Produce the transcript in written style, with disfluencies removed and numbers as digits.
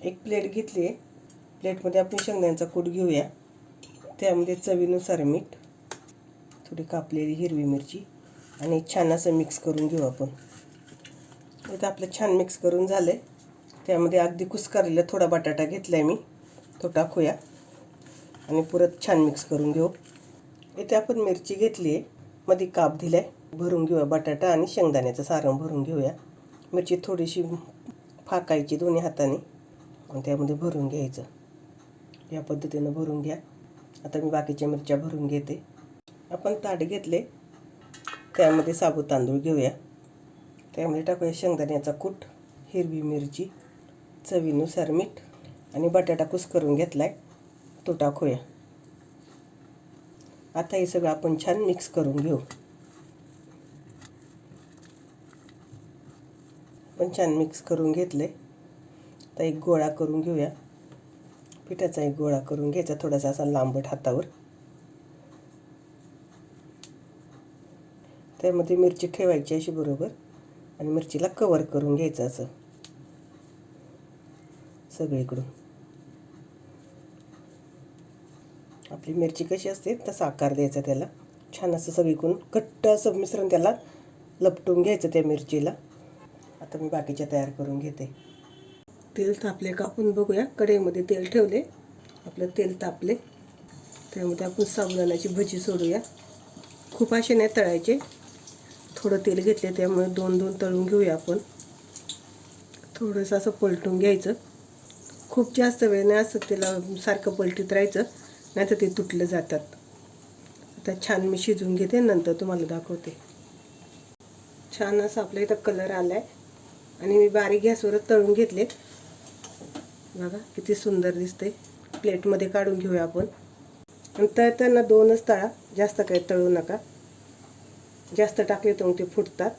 एक प्लेट घेतली आहे. प्लेटमध्ये आपण शेंगदाण्याचा कूट घेऊया. त्यामध्ये चवीनुसार मीठ, थोडी कापलेली हिरवी मिरची आणि छान असं मिक्स करून घेऊ आपण. इथं आपलं छान मिक्स करून झालं आहे. त्यामध्ये अगदी कुस्करलेला थोडा बटाटा घेतला आहे मी, तो टाकूया आणि परत छान मिक्स करून घेऊ. इथे आपण मिरची घेतली आहे, मध्ये काप दिला आहे, भरून घेऊया. बटाटा आणि शेंगदाण्याचं सारण भरून घेऊया. मिरची थोडीशी फाकायची दोन्ही हाताने आणि त्यामध्ये भरून घ्यायचं. या पद्धतीनं भरून घ्या. आता मी बाकीच्या मिरच्या भरून घेते. आपण ताट घेतले, त्यामध्ये साबुत तांदूळ घेऊया. त्यामध्ये टाकूया शेंगदाण्याचा कूट, हिरवी मिरची, चवीनुसार मीठ आणि बटाटा कुस्करून घेतला आहे, तो टाकूया. आता हे सगळं आपण छान मिक्स करून घेऊ. आपण छान मिक्स करून घेतले. आता एक गोळा करून घेऊया. पिठाचा एक गोळा करून घ्यायचा, थोडासा असा लांबट हातावर. त्यामध्ये मिरची ठेवायची अशी बरोबर आणि मिरचीला कवर करून घ्यायचं असं सगळीकडून. आपली मिरची कशी असते तसा आकार द्यायचा त्याला. छान असं सगळीकडून घट्ट असं मिश्रण त्याला लपटून घ्यायचं त्या मिरचीला. आता मी बाकीच्या तयार करून घेते. तेल तापले का आपण बघूया. कढईमध्ये तेल ठेवले, आपलं तेल तापले. त्यामध्ये आपण साबुदाण्याची भजी सोडूया. खूप असे नाही तळायचे, थोडं तेल घेतले त्यामुळे दोन दोन तळून घेऊया आपण. थोडंसं असं पलटून घ्यायचं. खूप जास्त वेळ नाही असं त्याला सारखं पलटीत राहायचं, नाही तर ते तुटलं जातात. आता छान मी शिजवून घेते, नंतर तुम्हाला दाखवते. छान असं आपल्या इथं कलर आला आहे आणि मी बारीक गॅसवरच तळून घेतले. बघा किती सुंदर दिसते. प्लेटमध्ये काढून घेऊया आपण. आणि तळताना दोनच तळा, जास्त काही तळू नका. जास्त टाकले तर मग ते फुटतात.